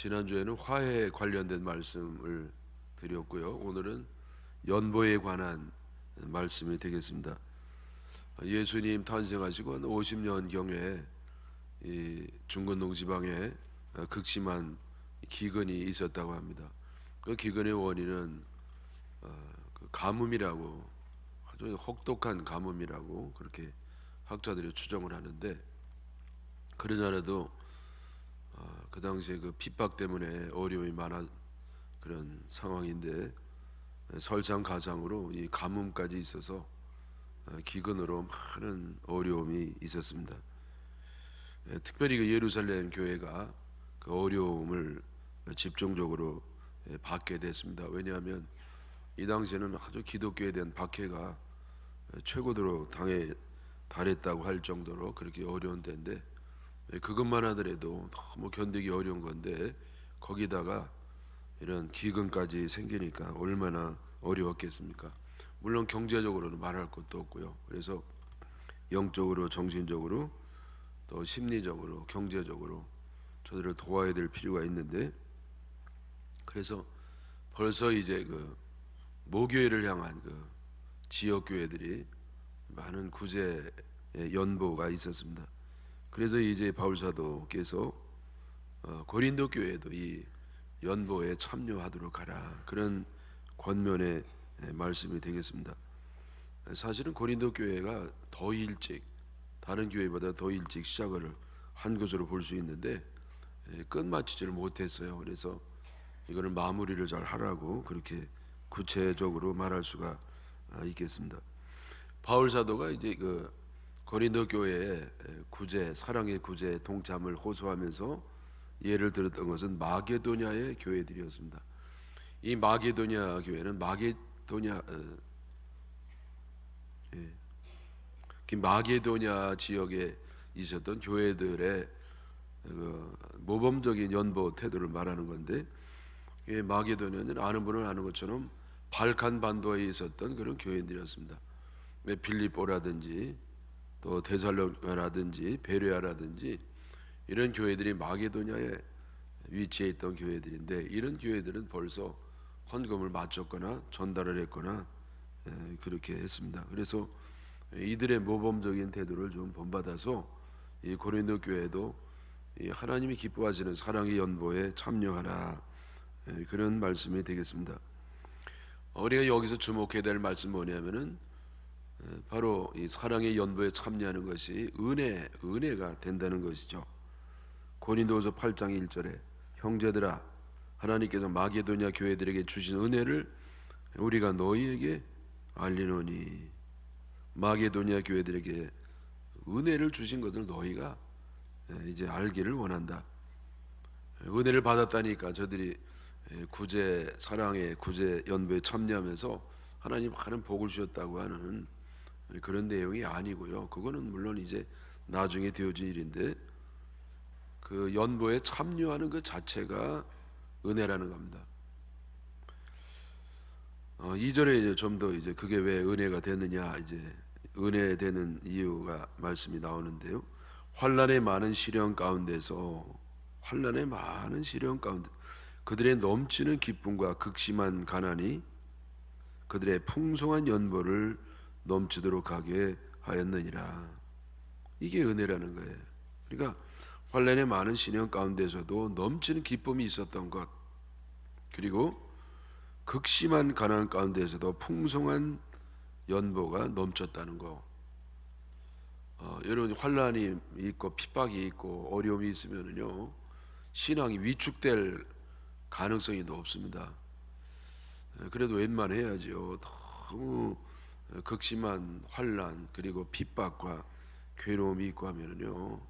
지난주에는 화해에 관련된 말씀을 드렸고요. 오늘은 연보에 관한 말씀이 되겠습니다. 예수님 탄생하시고 한 50년경에 이 중건동 지방에 극심한 기근이 있었다고 합니다. 그 기근의 원인은 그 가뭄이라고, 아주 혹독한 가뭄이라고 그렇게 학자들이 추정을 하는데, 그러자라도 그 당시에 그 핍박 때문에 어려움이 많은 그런 상황인데, 설상가상으로 이 가뭄까지 있어서 기근으로 많은 어려움이 있었습니다. 특별히 그 예루살렘 교회가 그 어려움을 집중적으로 받게 됐습니다. 왜냐하면 이 당시에는 아주 기독교에 대한 박해가 최고로 당에 달했다고 할 정도로 그렇게 어려운 때인데, 그것만 하더라도 너무 견디기 어려운 건데 거기다가 이런 기근까지 생기니까 얼마나 어려웠겠습니까? 물론 경제적으로는 말할 것도 없고요. 그래서 영적으로, 정신적으로, 또 심리적으로, 경제적으로 저들을 도와야 될 필요가 있는데, 그래서 벌써 이제 그 모교회를 향한 그 지역 교회들이 많은 구제의 연보가 있었습니다. 그래서 이제 바울 사도께서 고린도 교회도 이 연보에 참여하도록 하라, 그런 권면의 말씀이 되겠습니다. 사실은 고린도 교회가 더 일찍, 다른 교회보다 더 일찍 시작을 한 것으로 볼 수 있는데 끝마치지를 못했어요. 그래서 이거를 마무리를 잘 하라고 그렇게 구체적으로 말할 수가 있겠습니다. 바울 사도가 이제 그 고린도 교회의 구제, 사랑의 구제 동참을 호소하면서 예를 들었던 것은 마게도냐의 교회들이었습니다. 이 마게도냐 교회는 마게도냐 지역에 있었던 교회들의 그 모범적인 연보 태도를 말하는 건데, 마게도냐는 아는 분은 아는 것처럼 발칸 반도에 있었던 그런 교회들이었습니다. 빌립보라든지 또 데살로니가라든지 베레아라든지 이런 교회들이 마게도냐에 위치해 있던 교회들인데, 이런 교회들은 벌써 헌금을 마쳤거나 전달을 했거나 그렇게 했습니다. 그래서 이들의 모범적인 태도를 좀 본받아서 이 고린도 교회도 이 하나님이 기뻐하시는 사랑의 연보에 참여하라, 그런 말씀이 되겠습니다. 우리가 여기서 주목해야 될 말씀은 뭐냐면은 바로 이 사랑의 연보에 참여하는 것이 은혜가 된다는 것이죠. 고린도후서 8장 1절에 형제들아, 하나님께서 마게도냐 교회들에게 주신 은혜를 우리가 너희에게 알리노니, 마게도냐 교회들에게 은혜를 주신 것을 너희가 이제 알기를 원한다. 은혜를 받았다니까 저들이 구제, 사랑의 구제 연보에 참여하면서 하나님 많은 복을 주셨다고 하는 그런 내용이 아니고요. 그거는 물론 이제 나중에 되어진 일인데, 그 연보에 참여하는 그 자체가 은혜라는 겁니다. 2절에 이제 좀 더 이제 그게 왜 은혜가 됐느냐, 이제 은혜 되는 이유가 말씀이 나오는데요. 환난의 많은 시련 가운데서, 환난의 많은 시련 가운데 그들의 넘치는 기쁨과 극심한 가난이 그들의 풍성한 연보를 넘치도록 하게 하였느니라. 이게 은혜라는 거예요. 그러니까 환난의 많은 시련 가운데서도 넘치는 기쁨이 있었던 것, 그리고 극심한 가난 가운데서도 풍성한 연보가 넘쳤다는 거. 여러분, 환난이 있고 핍박이 있고 어려움이 있으면요, 신앙이 위축될 가능성이 높습니다. 그래도 웬만해야죠. 너무 극심한 환난 그리고 핍박과 괴로움이 있고 하면은요,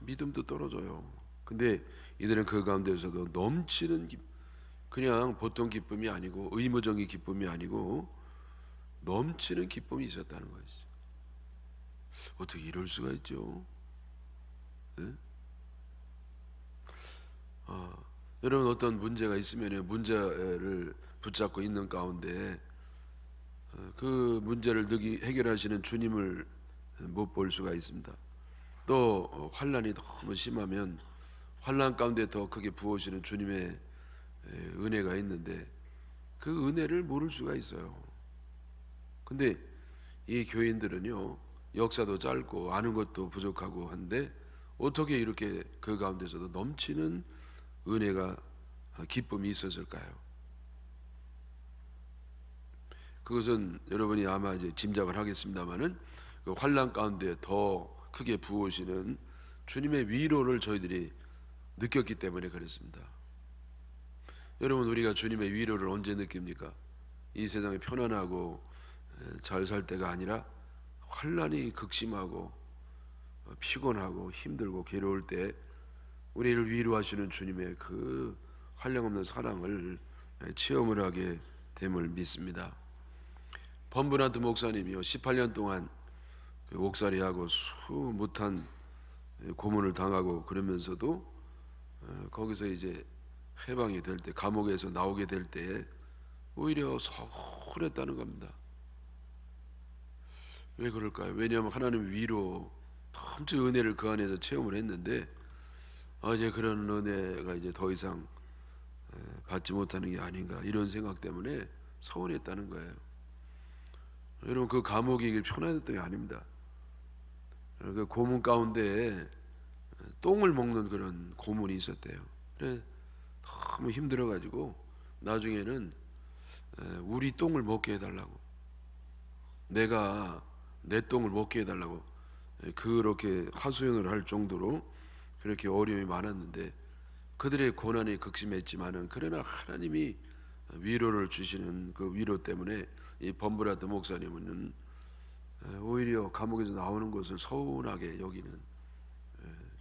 믿음도 떨어져요. 근데 이들은 그 가운데서도 넘치는 그냥 보통 기쁨이 아니고 의무적인 기쁨이 아니고 넘치는 기쁨이 있었다는 것이죠. 어떻게 이럴 수가 있죠? 네? 여러분, 어떤 문제가 있으면 문제를 붙잡고 있는 가운데 그 문제를 해결하시는 주님을 못 볼 수가 있습니다. 또 환난이 너무 심하면 환난 가운데 더 크게 부어오시는 주님의 은혜가 있는데 그 은혜를 모를 수가 있어요. 근데 이 교인들은요, 역사도 짧고 아는 것도 부족하고 한데 어떻게 이렇게 그 가운데서도 넘치는 은혜가, 기쁨이 있었을까요? 그것은 여러분이 아마 이제 짐작을 하겠습니다만은 그 환난 가운데 더 크게 부으시는 주님의 위로를 저희들이 느꼈기 때문에 그렇습니다. 여러분, 우리가 주님의 위로를 언제 느낍니까? 이 세상에 편안하고 잘 살 때가 아니라 환난이 극심하고 피곤하고 힘들고 괴로울 때 우리를 위로하시는 주님의 그 한량없는 사랑을 체험을 하게 됨을 믿습니다. 범브란트 목사님이요, 18년 동안 옥살이하고 수무탄 고문을 당하고 그러면서도 거기서 이제 해방이 될 때, 감옥에서 나오게 될 때 오히려 서운했다는 겁니다. 왜 그럴까요? 왜냐하면 하나님 위로 넘치 은혜를 그 안에서 체험을 했는데 이제 그런 은혜가 이제 더 이상 받지 못하는 게 아닌가, 이런 생각 때문에 서운했다는 거예요. 여러분, 그 감옥이 편안했던 게 아닙니다. 그 고문 가운데 똥을 먹는 그런 고문이 있었대요. 그래 너무 힘들어가지고 나중에는 우리 똥을 먹게 해달라고, 내가 내 똥을 먹게 해달라고 그렇게 하소연을 할 정도로 그렇게 어려움이 많았는데 그들의 고난이 극심했지만은 그러나 하나님이 위로를 주시는 그 위로 때문에 이 범브라트 목사님은 오히려 감옥에서 나오는 것을 서운하게 여기는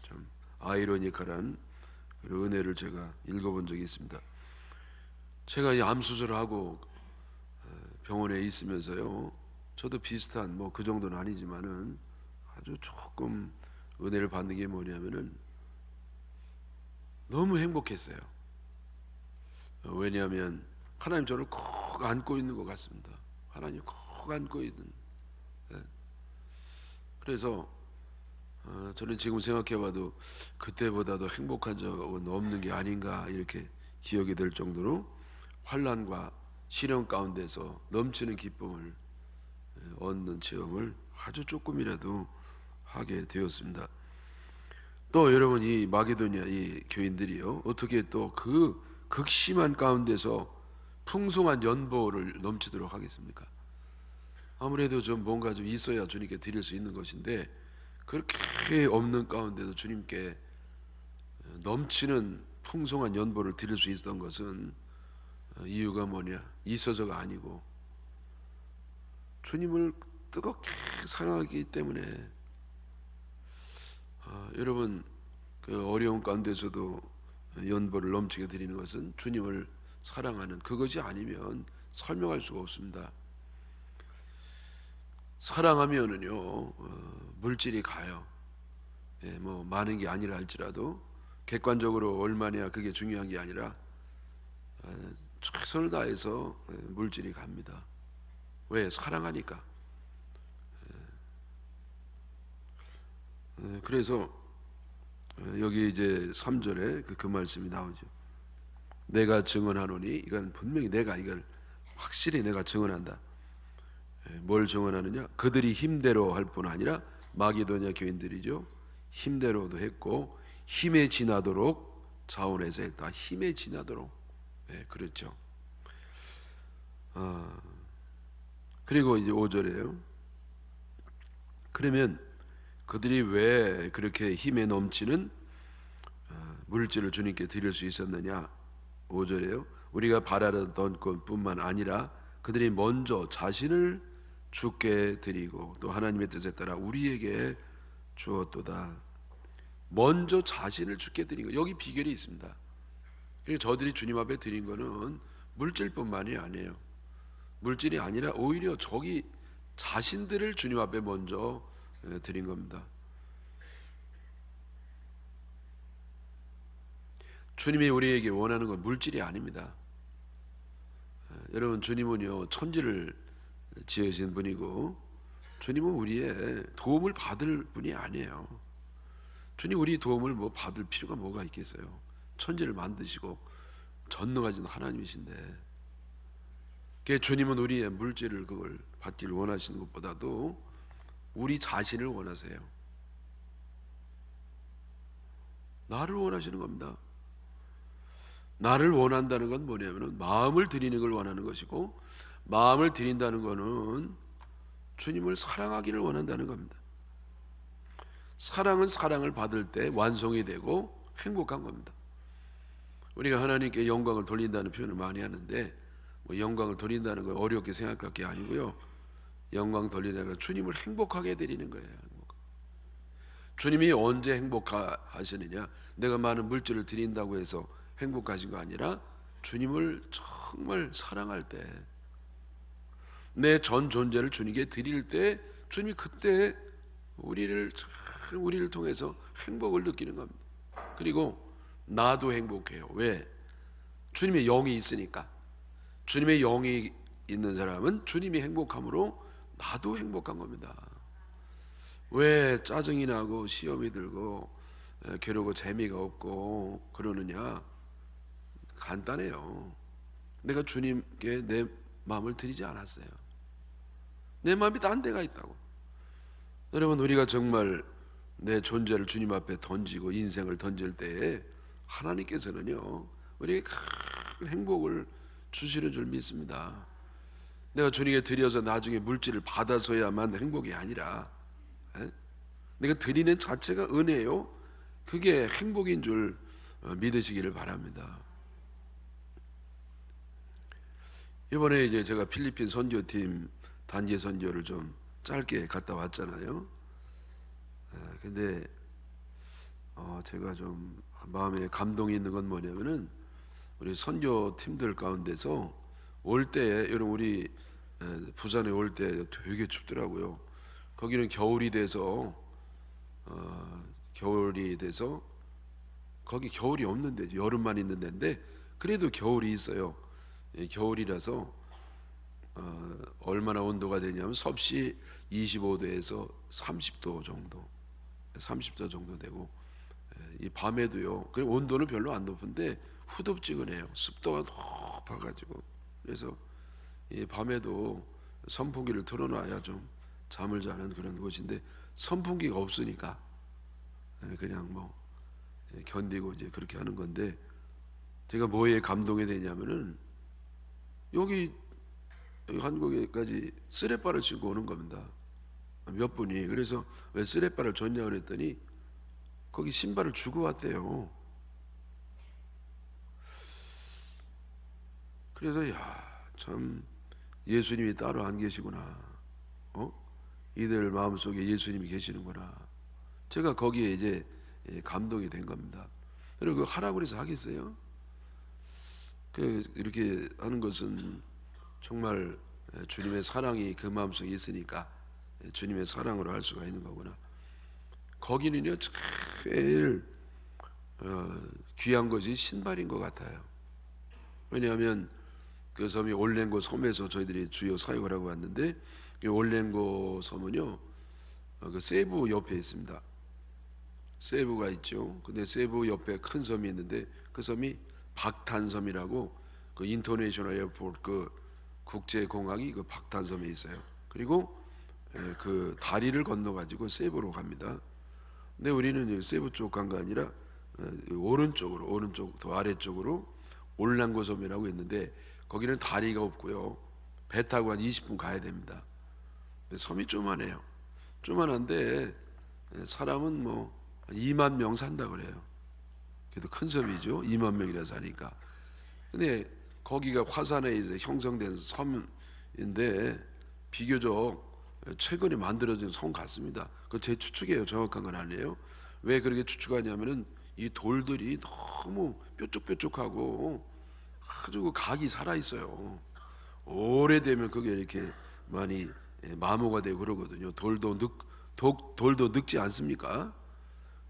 참 아이러니컬한 은혜를 제가 읽어본 적이 있습니다. 제가 이 암 수술하고 병원에 있으면서요, 저도 비슷한 뭐 그 정도는 아니지만은 아주 조금 은혜를 받는 게 뭐냐면은 너무 행복했어요. 왜냐하면 하나님 저를 꼭 안고 있는 것 같습니다. 하나님 꼭 안고 있는. 그래서 저는 지금 생각해봐도 그때보다도 행복한 적은 없는 게 아닌가 이렇게 기억이 될 정도로 환난과 시련 가운데서 넘치는 기쁨을 얻는 체험을 아주 조금이라도 하게 되었습니다. 또 여러분, 이 마게도니아 이 교인들이요, 어떻게 또 그 극심한 가운데서 풍성한 연보를 넘치도록 하겠습니까? 아무래도 좀 뭔가 좀 있어야 주님께 드릴 수 있는 것인데 그렇게 없는 가운데도 주님께 넘치는 풍성한 연보를 드릴 수 있었던 것은 이유가 뭐냐? 있어서가 아니고 주님을 뜨겁게 사랑하기 때문에. 여러분, 그 어려운 가운데서도 연보를 넘치게 드리는 것은 주님을 사랑하는 그것이 아니면 설명할 수가 없습니다. 사랑하면은요, 물질이 가요. 뭐 많은 게 아니라 할지라도 객관적으로 얼마냐 그게 중요한 게 아니라 최선을 다해서 물질이 갑니다. 왜? 사랑하니까. 그래서 여기 이제 3절에 그 말씀이 나오죠. 내가 증언하노니, 이건 분명히 내가 이걸 확실히 내가 증언한다. 뭘 증언하느냐? 그들이 힘대로 할 뿐 아니라 마게도냐 교인들이죠, 힘대로도 했고 힘에 지나도록 자원해서 했다. 힘에 지나도록. 그렇죠. 그리고 이제 5절에요. 그러면 그들이 왜 그렇게 힘에 넘치는 물질을 주님께 드릴 수 있었느냐? 5절에요. 우리가 바라던 것뿐만 아니라 그들이 먼저 자신을 주께 드리고 또 하나님의 뜻에 따라 우리에게 주었도다. 먼저 자신을 주께 드린 거, 여기 비결이 있습니다. 그래서 저들이 주님 앞에 드린 거는 물질뿐만이 아니에요. 물질이 아니라 오히려 저기 자신들을 주님 앞에 먼저 드린 겁니다. 주님이 우리에게 원하는 건 물질이 아닙니다. 여러분, 주님은요 천지를 지으신 분이고 주님은 우리의 도움을 받을 분이 아니에요. 주님 우리 도움을 뭐 받을 필요가 뭐가 있겠어요? 천지를 만드시고 전능하신 하나님이신데, 그 주님은 우리의 물질을 그걸 받기를 원하시는 것보다도 우리 자신을 원하세요. 나를 원하시는 겁니다. 나를 원한다는 건 뭐냐면 마음을 드리는 걸 원하는 것이고, 마음을 드린다는 것은 주님을 사랑하기를 원한다는 겁니다. 사랑은 사랑을 받을 때 완성이 되고 행복한 겁니다. 우리가 하나님께 영광을 돌린다는 표현을 많이 하는데, 뭐 영광을 돌린다는 건 어렵게 생각할 게 아니고요, 영광 돌리는 건 주님을 행복하게 드리는 거예요. 주님이 언제 행복하시느냐, 내가 많은 물질을 드린다고 해서 행복하신 거 아니라 주님을 정말 사랑할 때, 내 전 존재를 주님께 드릴 때 주님이 그때 우리를 통해서 행복을 느끼는 겁니다. 그리고 나도 행복해요. 왜? 주님의 영이 있으니까. 주님의 영이 있는 사람은 주님이 행복함으로 나도 행복한 겁니다. 왜 짜증이 나고 시험이 들고 괴로우고 재미가 없고 그러느냐? 간단해요. 내가 주님께 내 마음을 드리지 않았어요. 내 마음이 딴 데가 있다고. 여러분, 우리가 정말 내 존재를 주님 앞에 던지고 인생을 던질 때에 하나님께서는요, 우리에게 큰 행복을 주시는 줄 믿습니다. 내가 주님께 드려서 나중에 물질을 받아서야만 행복이 아니라, 내가 드리는 자체가 은혜요, 그게 행복인 줄 믿으시기를 바랍니다. 이번에 이제 제가 필리핀 선교팀 단기 선교를 좀 짧게 갔다 왔잖아요. 근데 제가 좀 마음에 감동이 있는 건 뭐냐면은, 우리 선교팀들 가운데서 올 때에, 여러분 우리 부산에 올 때 되게 춥더라고요. 거기는 겨울이 돼서 거기 겨울이 없는데 여름만 있는 데인데 그래도 겨울이 있어요. 겨울이라서 얼마나 온도가 되냐면 섭씨 25도에서 30도 정도 되고, 이 밤에도요, 그 온도는 별로 안 높은데 후덥지근해요. 습도가 높아가지고. 그래서 이 밤에도 선풍기를 틀어놔야 좀 잠을 자는 그런 곳인데, 선풍기가 없으니까 그냥 뭐 견디고 이제 그렇게 하는 건데, 제가 뭐에 감동이 되냐면은 여기 한국에까지 쓰레빠를 신고 오는 겁니다. 몇 분이. 그래서 왜 쓰레빠를 줬냐 그랬더니 거기 신발을 주고 왔대요. 그래서 참 예수님이 따로 안 계시구나. 이들 마음속에 예수님이 계시는구나. 제가 거기에 이제 감동이 된 겁니다. 그리고 그 하라고 해서 하겠어요? 이렇게 하는 것은 정말 주님의 사랑이 그 마음속에 있으니까 주님의 사랑으로 할 수가 있는 거구나. 거기는요, 제일 귀한 것이 신발인 것 같아요. 왜냐하면 그 섬이 올랭고 섬에서 저희들이 주요 사역을 하고 왔는데, 이 올랭고 섬은요, 그 세부 옆에 있습니다. 세부가 있죠. 근데 세부 옆에 큰 섬이 있는데 그 섬이 박탄섬이라고, 그 인터내셔널 에어포트, 그 국제공항이 그 박탄섬에 있어요. 그리고 그 다리를 건너가지고 세부로 갑니다. 근데 우리는 세부 쪽 간 거 아니라 오른쪽 더 아래쪽으로 올랑고 섬이라고 있는데, 거기는 다리가 없고요, 배 타고 한 20분 가야 됩니다. 근데 섬이 쪼만해요. 쪼만한데 사람은 뭐 2만 명 산다 그래요. 그래도 큰 섬이죠. 2만 명이라 사니까. 근데 거기가 화산에 이제 형성된 섬인데 비교적 최근에 만들어진 섬 같습니다. 그 제 추측이에요. 정확한 건 아니에요. 왜 그렇게 추측하냐면은 이 돌들이 너무 뾰족뾰족하고 아주 각이 살아 있어요. 오래되면 그게 이렇게 많이 마모가 되고 그러거든요. 돌도 늙지 않습니까?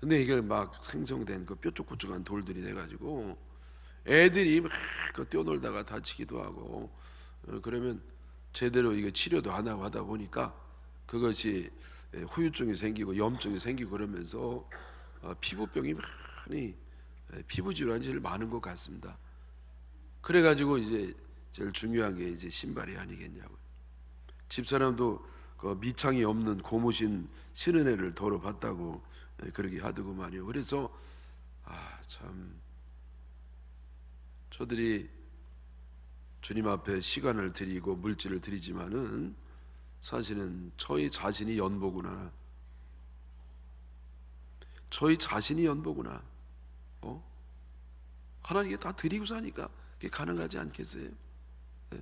근데 이게 막 생성된 그 뾰족뾰족한 돌들이 돼가지고 애들이 막 뛰어놀다가 다치기도 하고, 그러면 제대로 이게 치료도 안 하고 하다 보니까 그것이 후유증이 생기고 염증이 생기고 그러면서 피부병이 많이 피부 질환이 제일 많은 것 같습니다. 그래가지고 이제 제일 중요한 게 이제 신발이 아니겠냐고요. 집사람도 그 미창이 없는 고무신 신은 애를 더러 봤다고 그러게 하더구만요. 그래서 참 저들이 주님 앞에 시간을 드리고 물질을 드리지만은 사실은 저희 자신이 연보구나. 저희 자신이 연보구나. 하나님께 다 드리고 사니까 그게 가능하지 않겠어요? 네.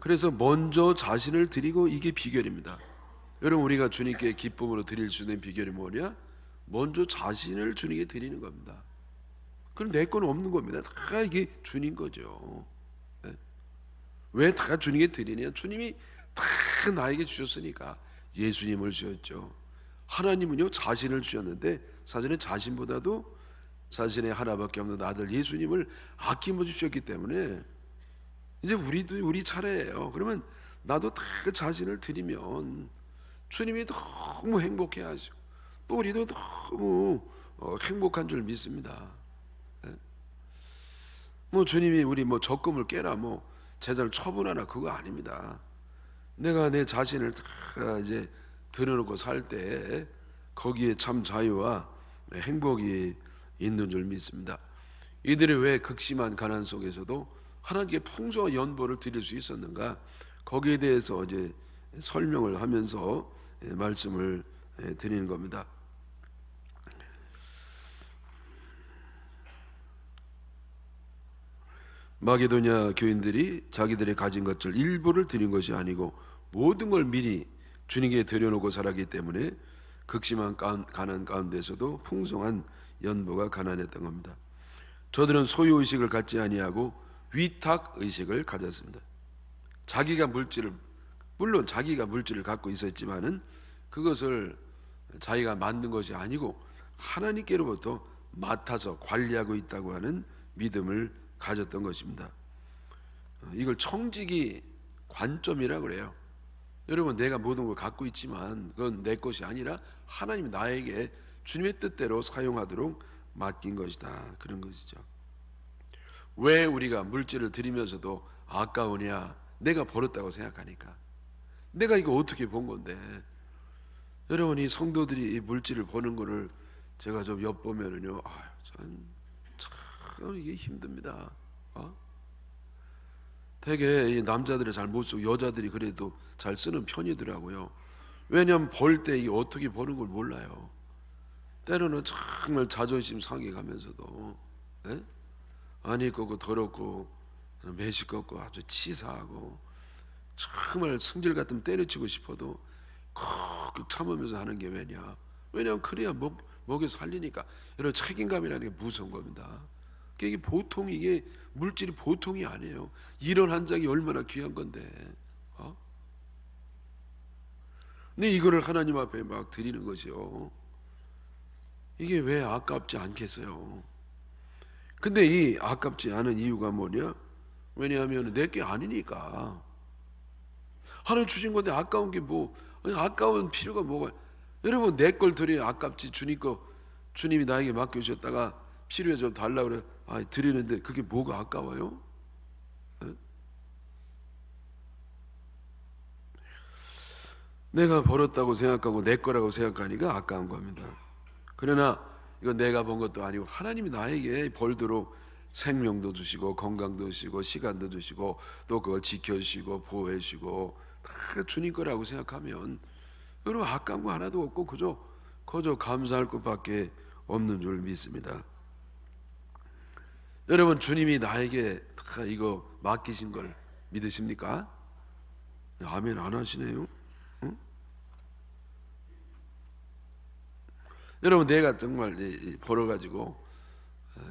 그래서 먼저 자신을 드리고, 이게 비결입니다. 여러분, 우리가 주님께 기쁨으로 드릴 수 있는 비결이 뭐냐? 먼저 자신을 주님께 드리는 겁니다. 그럼 내 건 없는 겁니다. 다 이게 주님 거죠. 네. 왜 다 주님께 드리냐? 주님이 다 나에게 주셨으니까. 예수님을 주셨죠. 하나님은요 자신을 주셨는데, 사실은 자신보다도 자신의 하나밖에 없는 아들 예수님을 아낌없이 주셨기 때문에 이제 우리 차례예요. 그러면 나도 다 자신을 드리면 주님이 너무 행복해 하시고, 또 우리도 너무 행복한 줄 믿습니다. 뭐 주님이 우리 뭐 적금을 깨라, 뭐 재산을 처분하나, 그거 아닙니다. 내가 내 자신을 다 이제 드러놓고 살 때 거기에 참 자유와 행복이 있는 줄 믿습니다. 이들이 왜 극심한 가난 속에서도 하나님께 풍성한 연보를 드릴 수 있었는가? 거기에 대해서 이제 설명을 하면서 말씀을 드리는 겁니다. 마게도냐 교인들이 자기들의 가진 것들 일부를 드린 것이 아니고 모든 걸 미리 주님께 드려놓고 살았기 때문에 극심한 가난 가운데서도 풍성한 연보가 가난했던 겁니다. 저들은 소유의식을 갖지 아니하고 위탁의식을 가졌습니다. 물론 자기가 물질을 갖고 있었지만은 그것을 자기가 만든 것이 아니고 하나님께로부터 맡아서 관리하고 있다고 하는 믿음을 가졌던 것입니다. 이걸 청지기 관점이라 그래요. 여러분, 내가 모든 걸 갖고 있지만 그건 내 것이 아니라 하나님이 나에게 주님의 뜻대로 사용하도록 맡긴 것이다, 그런 것이죠. 왜 우리가 물질을 드리면서도 아까우냐? 내가 벌었다고 생각하니까. 내가 이거 어떻게 본 건데. 여러분, 이 성도들이 이 물질을 버는 거를 제가 좀 엿보면은요, 참 이게 힘듭니다. 되게 이 남자들이 잘 못 쓰고 여자들이 그래도 잘 쓰는 편이더라고요. 왜냐하면 벌 때 이게 어떻게 버는 걸 몰라요. 때로는 정말 자존심 상해 가면서도 안 입고 더럽고 매식겁고 아주 치사하고 정말 성질 같으면 때려치고 싶어도 콕 참으면서 하는 게 왜냐? 왜냐하면 그래야 먹여 살리니까. 여러분, 책임감이라는 게 무서운 겁니다. 이게 보통, 이게 물질이 보통이 아니에요. 이런 한 장이 얼마나 귀한 건데. 근데 이거를 하나님 앞에 막 드리는 것이요, 이게 왜 아깝지 않겠어요? 근데 이 아깝지 않은 이유가 뭐냐? 왜냐하면 내게 아니니까. 하나님 주신 건데 아까운 게 뭐, 아까운 필요가 뭐가. 여러분, 내 걸 드려야 아깝지. 주님이 나에게 맡겨주셨다가 필요해 좀 달라고 그래. 드리는데 그게 뭐가 아까워요? 내가 벌었다고 생각하고 내 거라고 생각하니까 아까운 겁니다. 그러나 이건 내가 번 것도 아니고 하나님이 나에게 벌도록 생명도 주시고 건강도 주시고 시간도 주시고 또 그걸 지켜주시고 보호해 주시고 다 주님 거라고 생각하면 여러분, 아까운 거 하나도 없고 그저 감사할 것밖에 없는 줄 믿습니다. 여러분, 주님이 나에게 다 이거 맡기신 걸 믿으십니까? 아멘 안 하시네요. 응? 여러분, 내가 정말 벌어가지고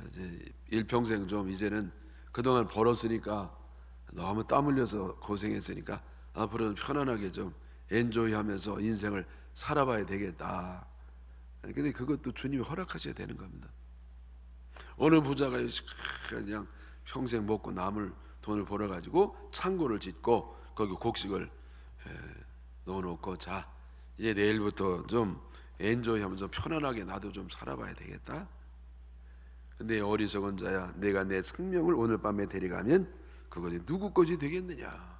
이제 일평생 좀 이제는 그동안 벌었으니까 너무 땀 흘려서 고생했으니까 앞으로는 편안하게 좀 엔조이하면서 인생을 살아봐야 되겠다. 근데 그것도 주님이 허락하셔야 되는 겁니다. 어느 부자가 그냥 평생 먹고 남을 돈을 벌어가지고 창고를 짓고 거기 곡식을 넣어놓고, 자, 이제 내일부터 좀 엔조이하면서 편안하게 나도 좀 살아봐야 되겠다. 근데 어리석은 자야, 내가 내 생명을 오늘 밤에 데려가면 그것이 누구 것이 되겠느냐.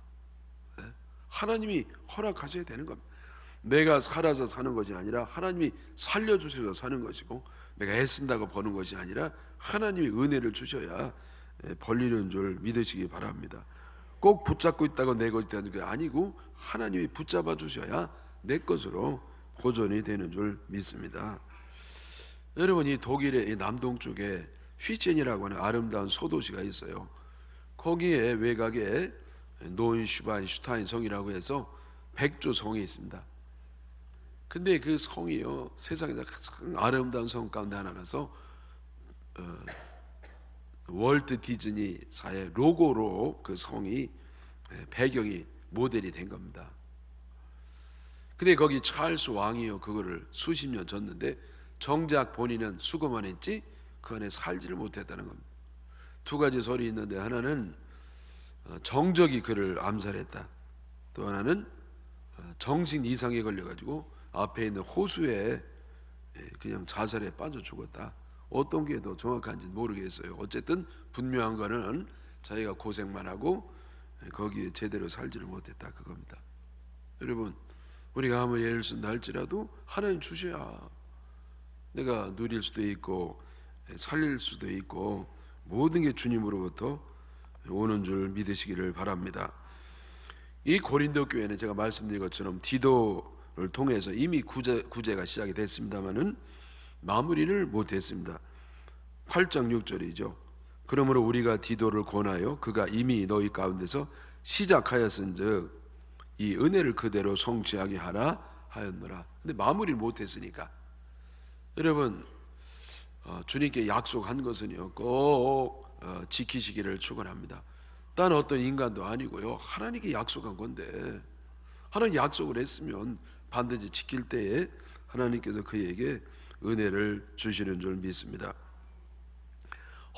하나님이 허락하셔야 되는 겁니다. 내가 살아서 사는 것이 아니라 하나님이 살려주셔서 사는 것이고, 내가 애쓴다고 버는 것이 아니라 하나님이 은혜를 주셔야 벌리는 줄 믿으시기 바랍니다. 꼭 붙잡고 있다고 내 것이 되는 게 아니고 하나님이 붙잡아 주셔야 내 것으로 보존이 되는 줄 믿습니다. 여러분, 이 독일의 이 남동쪽에 휘첸이라고 하는 아름다운 소도시가 있어요. 거기에 외곽에 노인슈바인슈타인 성이라고 해서 백조 성이 있습니다. 근데 그 성이요, 세상에서 가장 아름다운 성 가운데 하나라서 월트 디즈니사의 로고로 그 성이 배경이 모델이 된 겁니다. 근데 거기 찰스 왕이요, 그거를 수십 년 졌는데 정작 본인은 수고만 했지 그 안에 살지를 못했다는 겁니다. 두 가지 설이 있는데, 하나는 정적이 그를 암살했다. 또 하나는 정신 이상에 걸려가지고 앞에 있는 호수에 그냥 자살에 빠져 죽었다. 어떤 게 더 정확한지 모르겠어요. 어쨌든 분명한 거는 자기가 고생만 하고 거기에 제대로 살지를 못했다, 그겁니다. 여러분, 우리가 아무리 애를 쓴다 할지라도 하나님 주셔야 내가 누릴 수도 있고 살릴 수도 있고 모든 게 주님으로부터 오는 줄 믿으시기를 바랍니다. 이 고린도 교회는 제가 말씀드린 것처럼 디도를 통해서 이미 구제가 시작이 됐습니다마는 마무리를 못했습니다. 8장 6절이죠. 그러므로 우리가 디도를 권하여 그가 이미 너희 가운데서 시작하였은즉 이 은혜를 그대로 성취하게 하라 하였노라. 근데 마무리를 못했으니까, 여러분, 주님께 약속한 것은요 꼭 지키시기를 축원합니다. 딴 어떤 인간도 아니고요, 하나님께 약속한 건데 하나님 약속을 했으면 반드시 지킬 때에 하나님께서 그에게 은혜를 주시는 줄 믿습니다.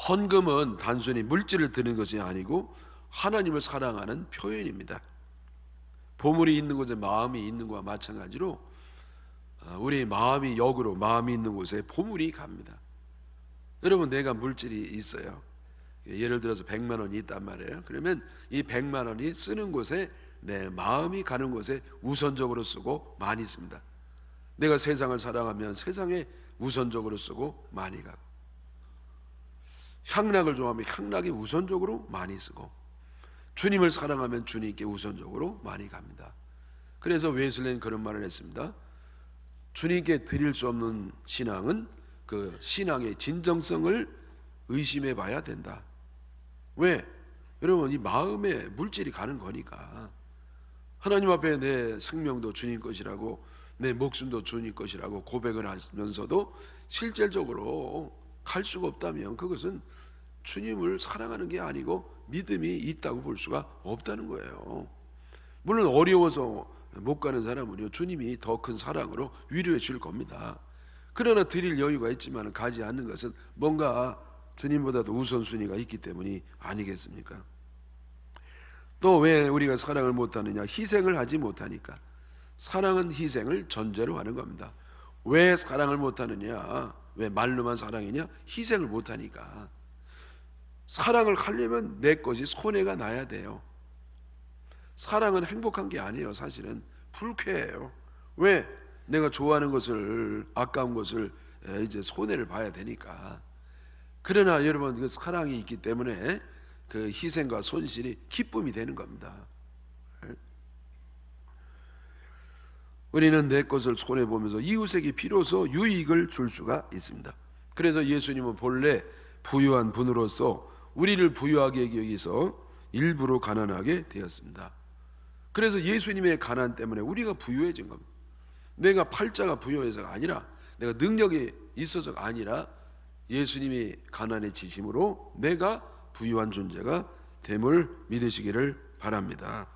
헌금은 단순히 물질을 드는 것이 아니고 하나님을 사랑하는 표현입니다. 보물이 있는 곳에 마음이 있는 것과 마찬가지로 우리 마음이 역으로 마음이 있는 곳에 보물이 갑니다. 여러분, 내가 물질이 있어요. 예를 들어서 100만 원이 있단 말이에요. 그러면 이 100만 원이 쓰는 곳에 내 마음이 가는 곳에 우선적으로 쓰고 많이 씁니다. 내가 세상을 사랑하면 세상에 우선적으로 쓰고 많이 가고, 향락을 좋아하면 향락에 우선적으로 많이 쓰고, 주님을 사랑하면 주님께 우선적으로 많이 갑니다. 그래서 웨슬레는 그런 말을 했습니다. 주님께 드릴 수 없는 신앙은 그 신앙의 진정성을 의심해 봐야 된다. 왜? 여러분, 이 마음에 물질이 가는 거니까. 하나님 앞에 내 생명도 주님 것이라고, 내 목숨도 주님 것이라고 고백을 하면서도 실질적으로 갈 수가 없다면 그것은 주님을 사랑하는 게 아니고 믿음이 있다고 볼 수가 없다는 거예요. 물론 어려워서 못 가는 사람은요, 주님이 더 큰 사랑으로 위로해 줄 겁니다. 그러나 드릴 여유가 있지만 가지 않는 것은 뭔가 주님보다도 우선순위가 있기 때문이 아니겠습니까? 또 왜 우리가 사랑을 못하느냐? 희생을 하지 못하니까. 사랑은 희생을 전제로 하는 겁니다. 왜 사랑을 못하느냐? 왜 말로만 사랑이냐? 희생을 못하니까. 사랑을 하려면 내 것이 손해가 나야 돼요. 사랑은 행복한 게 아니에요. 사실은 불쾌해요. 왜? 내가 좋아하는 것을, 아까운 것을 이제 손해를 봐야 되니까. 그러나 여러분, 그 사랑이 있기 때문에 그 희생과 손실이 기쁨이 되는 겁니다. 우리는 내 것을 손해보면서 이웃에게 비로소 유익을 줄 수가 있습니다. 그래서 예수님은 본래 부유한 분으로서 우리를 부유하게 여기서 일부러 가난하게 되었습니다. 그래서 예수님의 가난 때문에 우리가 부유해진 겁니다. 내가 팔자가 부유해서가 아니라, 내가 능력이 있어서가 아니라 예수님이 가난해지심으로 내가 부유한 존재가 됨을 믿으시기를 바랍니다.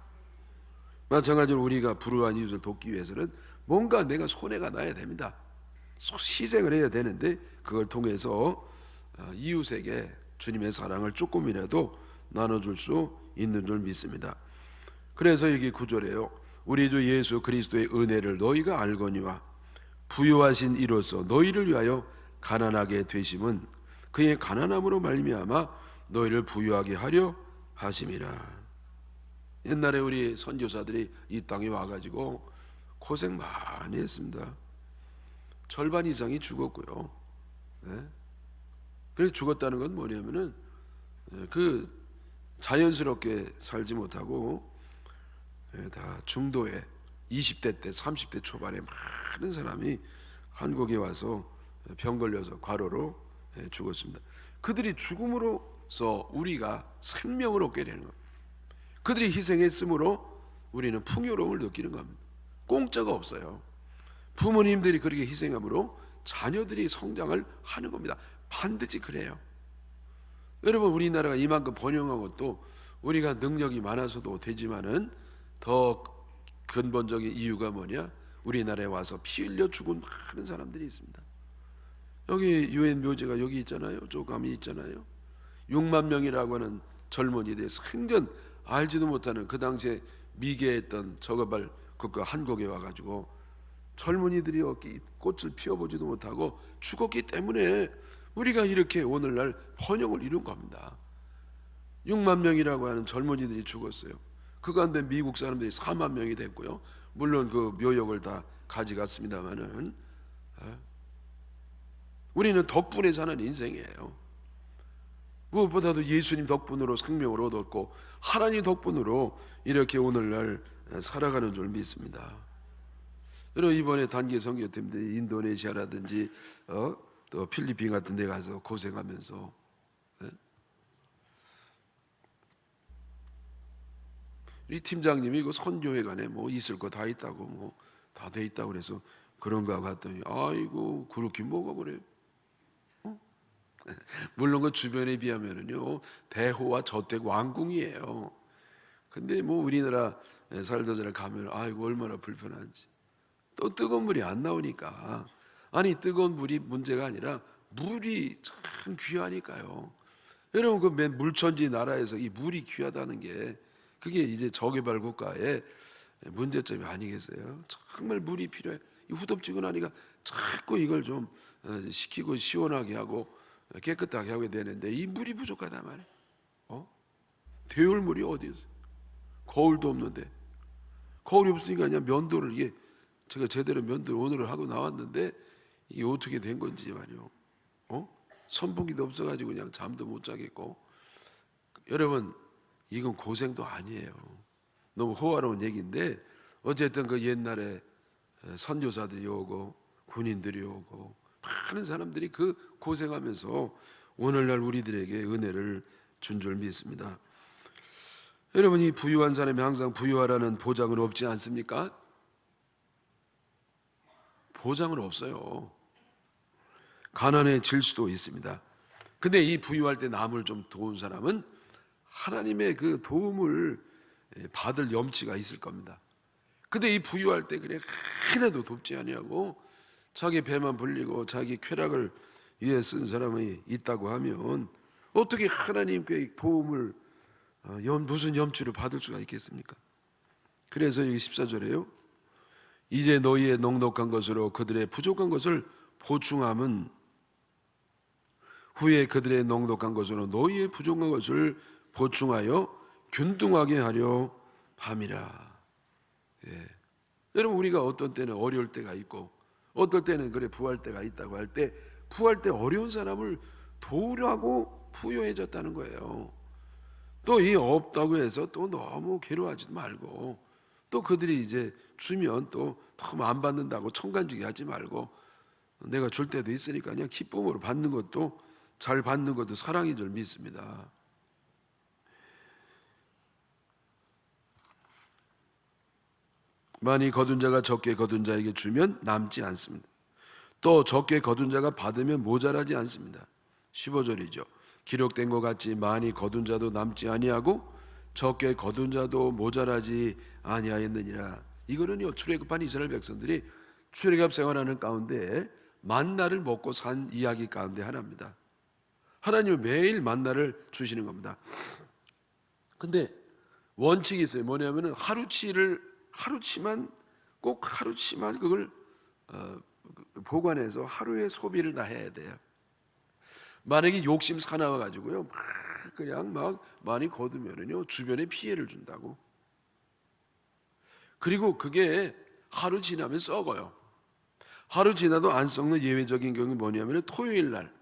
마찬가지로 우리가 불우한 이웃을 돕기 위해서는 뭔가 내가 손해가 나야 됩니다. 희생을 해야 되는데 그걸 통해서 이웃에게 주님의 사랑을 조금이라도 나눠줄 수 있는 줄 믿습니다. 그래서 여기 9절에요. 우리 주 예수 그리스도의 은혜를 너희가 알거니와 부요하신 이로써 너희를 위하여 가난하게 되심은 그의 가난함으로 말미암아 너희를 부유하게 하려 하심이라. 옛날에 우리 선교사들이 이 땅에 와가지고 고생 많이 했습니다. 절반 이상이 죽었고요. 네? 그래서 죽었다는 건 뭐냐면은 그 자연스럽게 살지 못하고 다 중도에 20대 때 30대 초반에 많은 사람이 한국에 와서 병 걸려서 과로로 죽었습니다. 그들이 죽음으로써 우리가 생명을 얻게 되는 겁니다. 그들이 희생했으므로 우리는 풍요로움을 느끼는 겁니다. 공짜가 없어요. 부모님들이 그렇게 희생함으로 자녀들이 성장을 하는 겁니다. 반드시 그래요. 여러분, 우리나라가 이만큼 번영한 것도 우리가 능력이 많아서도 되지만은 더 근본적인 이유가 뭐냐? 우리나라에 와서 피 흘려 죽은 많은 사람들이 있습니다. 여기 유엔 묘지가 여기 있잖아요. 조감이 있잖아요. 6만 명이라고 하는 젊은이들이 생전 알지도 못하는 그 당시에 미개했던 저거발 그 한국에 와가지고 젊은이들이 꽃을 피워보지도 못하고 죽었기 때문에 우리가 이렇게 오늘날 번영을 이룬 겁니다. 6만 명이라고 하는 젊은이들이 죽었어요. 그 가운데 미국 사람들이 4만 명이 됐고요. 물론 그 묘역을 다 가져갔습니다만은 우리는 덕분에 사는 인생이에요. 무엇보다도 예수님 덕분으로 생명을 얻었고 하나님 덕분으로 이렇게 오늘날 살아가는 줄 믿습니다. 여러분, 이번에 단기 선교팀들이 인도네시아라든지 또 필리핀 같은 데 가서 고생하면서 이 팀장님이 그 선교회관에 뭐 있을 거 다 있다고 뭐 다 돼 있다고 그래서 그런가 갔더니 아이고 그렇게 뭐가 그래요. 물론 그 주변에 비하면은요 대호와 저택 왕궁이에요. 근데 뭐 우리나라 살던 전에 가면 아이고 얼마나 불편한지. 또 뜨거운 물이 안 나오니까. 아니 뜨거운 물이 문제가 아니라 물이 참 귀하니까요. 여러분 그 물천지 나라에서 이 물이 귀하다는 게 그게 이제 저개발 국가의 문제점이 아니겠어요? 정말 물이 필요해. 이 후덥지근하니까 자꾸 이걸 좀 식히고 시원하게 하고 깨끗하게 하게 되는데 이 물이 부족하단 말이에요. 데울 물이 어디 있어요? 거울도 없는데. 거울이 없으니까 그냥 면도를 이게 제가 제대로 면도를 오늘 하고 나왔는데 이게 어떻게 된 건지 말이요. 선풍기도 없어가지고 그냥 잠도 못 자겠고. 여러분 이건 고생도 아니에요. 너무 호화로운 얘기인데 어쨌든 그 옛날에 선교사들이 오고 군인들이 오고 많은 사람들이 그 고생하면서 오늘날 우리들에게 은혜를 준 줄 믿습니다. 여러분 이 부유한 사람이 항상 부유하라는 보장은 없지 않습니까? 보장은 없어요. 가난해질 수도 있습니다. 근데 이 부유할 때 남을 좀 도운 사람은 하나님의 그 도움을 받을 염치가 있을 겁니다. 근데 이 부유할 때 그래 하나도 돕지 아니하고 자기 배만 불리고 자기 쾌락을 위해 쓴 사람이 있다고 하면 어떻게 하나님께 도움을 무슨 염치를 받을 수가 있겠습니까? 그래서 여기 14절에요. 이제 너희의 넉넉한 것으로 그들의 부족한 것을 보충함은 후에 그들의 넉넉한 것으로 너희의 부족한 것을 보충하여 균등하게 하려 함이라. 여러분 우리가 어떤 때는 어려울 때가 있고 어떨 때는 그래 부할 때가 있다고 할 때 부할 때 어려운 사람을 도우라고 부여해졌다는 거예요. 또 이 없다고 해서 또 너무 괴로워하지도 말고 또 그들이 이제 주면 또 너무 안 받는다고 청간지게 하지 말고 내가 줄 때도 있으니까 그냥 기쁨으로 받는 것도 잘 받는 것도 사랑인 줄 믿습니다. 많이 거둔 자가 적게 거둔 자에게 주면 남지 않습니다. 또 적게 거둔 자가 받으면 모자라지 않습니다. 15절이죠. 기록된 것 같이 많이 거둔 자도 남지 아니하고 적게 거둔 자도 모자라지 아니하였느니라. 이거는요 출애굽한 이스라엘 백성들이 출애굽 생활하는 가운데 만나를 먹고 산 이야기 가운데 하나입니다. 하나님은 매일 만나를 주시는 겁니다. 근데 원칙이 있어요. 뭐냐면은 하루치만, 꼭 하루치만 그걸 보관해서 하루에 소비를 다 해야 돼요. 만약에 욕심 사나워 가지고요 그냥 막 많이 거두면은요 주변에 피해를 준다고. 그리고 그게 하루 지나면 썩어요. 하루 지나도 안 썩는 예외적인 경우는 뭐냐면 토요일 날.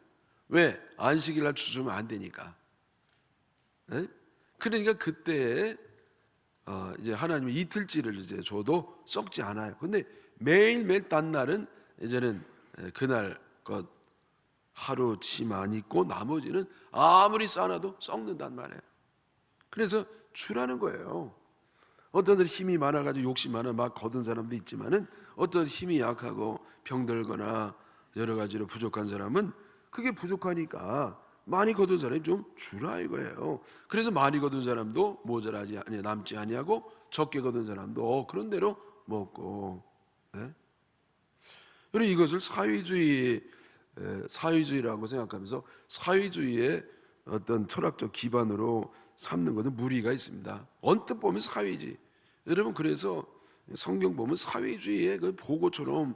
왜? 안식일 날 주우면 안 되니까. 네? 그러니까 그때 이제 하나님이 이틀째를 이제 줘도 썩지 않아요. 근데 매일매일 딴 날은 이제는 그날 것 하루치만 있고 나머지는 아무리 싸놔도 썩는단 말이에요. 그래서 주라는 거예요. 어떤 사람 힘이 많아가지고 욕심 많아 막 거둔 사람도 있지만은 어떤 힘이 약하고 병들거나 여러 가지로 부족한 사람은 그게 부족하니까 많이 거둔 사람이 좀 주라 이거예요. 그래서 많이 거둔 사람도 모자라지 아니 남지 아니하고 적게 거둔 사람도 그런 대로 먹고. 네? 그리고 이것을 사회주의라고 생각하면서 사회주의의 어떤 철학적 기반으로 삼는 것은 무리가 있습니다. 언뜻 보면 사회주의. 여러분 그래서 성경 보면 사회주의의 그 보고처럼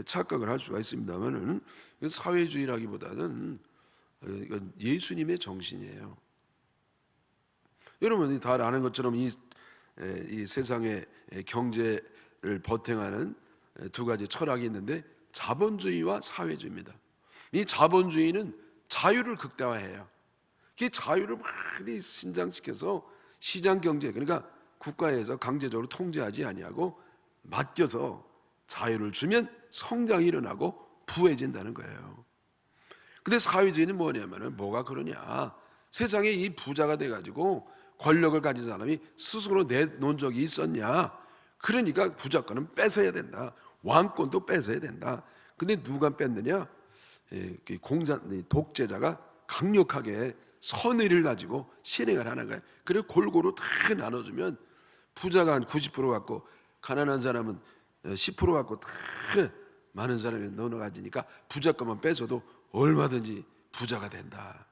착각을 할 수가 있습니다만은 사회주의라기보다는 예수님의 정신이에요. 여러분이 다 아는 것처럼 이 세상의 경제를 버팅하는 두 가지 철학이 있는데 자본주의와 사회주의입니다. 이 자본주의는 자유를 극대화해요. 그 자유를 많이 신장시켜서 시장 경제, 그러니까 국가에서 강제적으로 통제하지 아니하고 맡겨서 자유를 주면 성장이 일어나고 부해진다는 거예요. 근데 사회주의는 뭐냐면은 뭐가 그러냐? 세상에 이 부자가 돼가지고 권력을 가진 사람이 스스로 내놓은 적이 있었냐? 그러니까 부자권은 뺏어야 된다. 왕권도 뺏어야 된다. 근데 누가 뺐느냐? 독재자가 강력하게 선의를 가지고 실행을 하는 거예요. 그리고 골고루 다 나눠주면 부자가 한 90% 갖고 가난한 사람은 10% 갖고 다 많은 사람이 나눠가지니까 부자 것만 뺏어도 얼마든지 부자가 된다.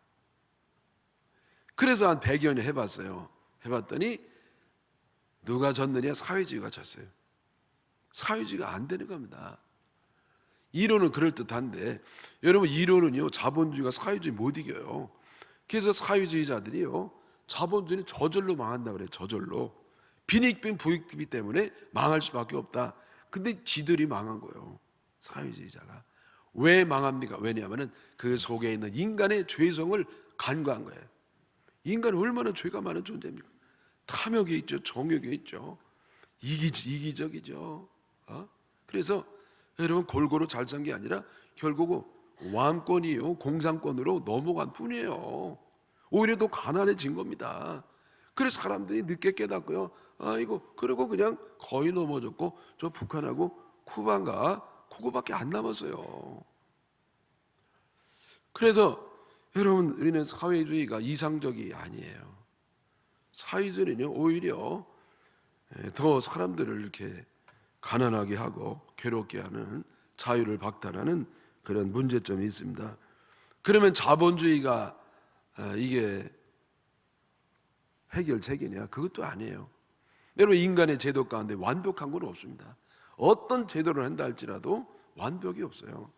그래서 한 100여 년 해봤어요. 해봤더니 누가 졌느냐? 사회주의가 졌어요. 사회주의가 안 되는 겁니다. 이론은 그럴듯한데 여러분 이론은요 자본주의가 사회주의 못 이겨요. 그래서 사회주의자들이요 자본주의는 저절로 망한다 그래요. 저절로 빈익빈 부익비 때문에 망할 수밖에 없다. 근데 지들이 망한 거예요. 사회주의자가. 왜 망합니까? 왜냐하면 그 속에 있는 인간의 죄성을 간과한 거예요. 인간은 얼마나 죄가 많은 존재입니까? 탐욕이 있죠. 정욕이 있죠. 이기적이죠. 그래서 여러분 골고루 잘 산 게 아니라 결국은 왕권이요 공산권으로 넘어간 뿐이에요. 오히려 더 가난해진 겁니다. 그래서 사람들이 늦게 깨닫고요. 이거 그리고 그냥 거의 넘어졌고 저 북한하고 쿠바인가 그거밖에 안 남았어요. 그래서 여러분 우리는 사회주의가 이상적이 아니에요. 사회주의는요 오히려 더 사람들을 이렇게 가난하게 하고 괴롭게 하는 자유를 박탈하는 그런 문제점이 있습니다. 그러면 자본주의가 이게 해결책이냐? 그것도 아니에요. 여러분 인간의 제도 가운데 완벽한 건 없습니다. 어떤 제도를 한다 할지라도 완벽이 없어요.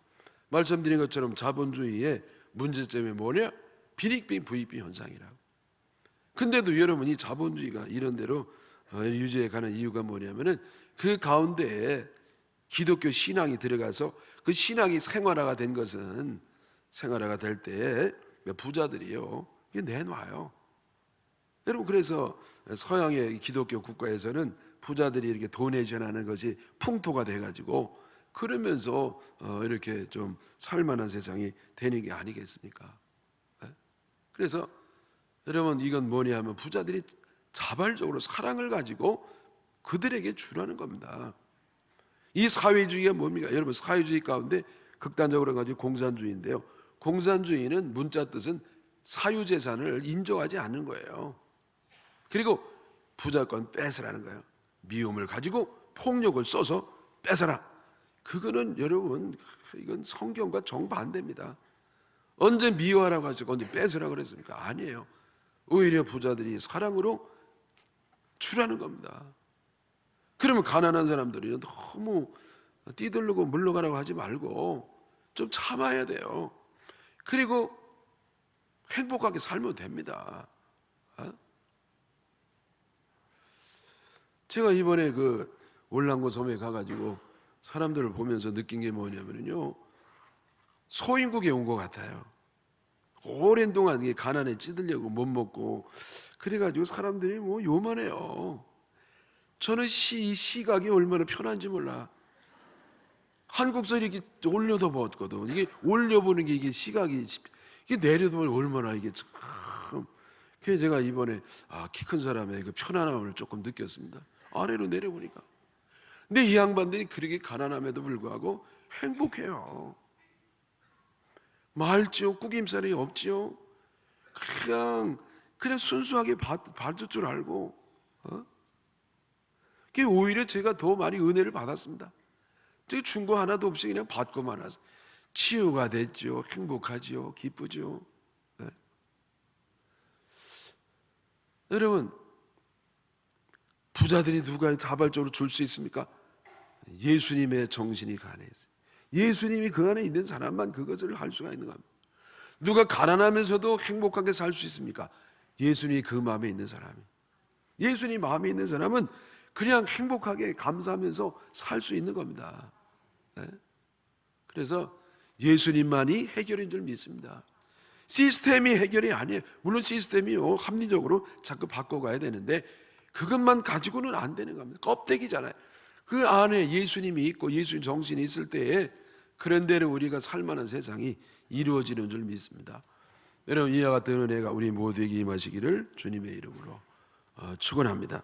말씀드린 것처럼 자본주의의 문제점이 뭐냐? 빈익빈 부익빈 현상이라고. 근데도 여러분 이 자본주의가 이런 대로 유지해 가는 이유가 뭐냐면은 그 가운데에 기독교 신앙이 들어가서 그 신앙이 생활화가 된 것은 생활화가 될 때에 부자들이요 내놔요. 여러분 그래서 서양의 기독교 국가에서는 부자들이 이렇게 돈에 전하는 것이 풍토가 돼가지고 그러면서 이렇게 좀 살만한 세상이 되는 게 아니겠습니까? 그래서 여러분 이건 뭐냐 하면 부자들이 자발적으로 사랑을 가지고 그들에게 주라는 겁니다. 이 사회주의가 뭡니까? 여러분 사회주의 가운데 극단적으로 가지고 공산주의인데요. 공산주의는 문자 뜻은 사유재산을 인정하지 않는 거예요. 그리고 부자권 뺏으라는 거예요. 미움을 가지고 폭력을 써서 뺏어라. 그거는 여러분 이건 성경과 정반대입니다. 언제 미워하라고 하시고 언제 뺏으라고 그랬습니까? 아니에요. 오히려 부자들이 사랑으로 주라는 겁니다. 그러면 가난한 사람들이 너무 뛰들르고 물러가라고 하지 말고 좀 참아야 돼요. 그리고 행복하게 살면 됩니다. 제가 이번에 그 월남고 섬에 가가지고 사람들을 보면서 느낀 게 뭐냐면요, 소인국에 온 것 같아요. 오랜 동안 가난에 찌들려고 못 먹고 그래가지고 사람들이 뭐 요만해요. 저는 이 시각이 얼마나 편한지 몰라. 한국서 이렇게 올려다 봤거든. 이게 올려보는 게 이게 시각이, 이게 내려다 보면 얼마나 이게 참. 그래서 제가 이번에 키 큰 사람의 그 편안함을 조금 느꼈습니다. 아래로 내려보니까. 근데 이 양반들이 그렇게 가난함에도 불구하고 행복해요. 말지요, 꾸김살이 없지요. 그냥 순수하게 받을 줄 알고. 그게 오히려 제가 더 많이 은혜를 받았습니다. 제가 준 거 하나도 없이 그냥 받고만 왔어요. 치유가 됐죠. 행복하죠. 기쁘죠. 네. 여러분, 부자들이 누가 자발적으로 줄 수 있습니까? 예수님의 정신이 그 안에 있어요. 예수님이 그 안에 있는 사람만 그것을 할 수가 있는 겁니다. 누가 가난하면서도 행복하게 살 수 있습니까? 예수님이 그 마음에 있는 사람이. 예수님 마음에 있는 사람은 그냥 행복하게 감사하면서 살 수 있는 겁니다. 네? 그래서 예수님만이 해결인 줄 믿습니다. 시스템이 해결이 아니에요. 물론 시스템이 합리적으로 자꾸 바꿔가야 되는데 그것만 가지고는 안 되는 겁니다. 껍데기잖아요. 그 안에 예수님이 있고 예수님 정신이 있을 때에 그런 대로 우리가 살만한 세상이 이루어지는 줄 믿습니다. 여러분, 이와 같은 은혜가 우리 모두에게 임하시기를 주님의 이름으로 축원합니다.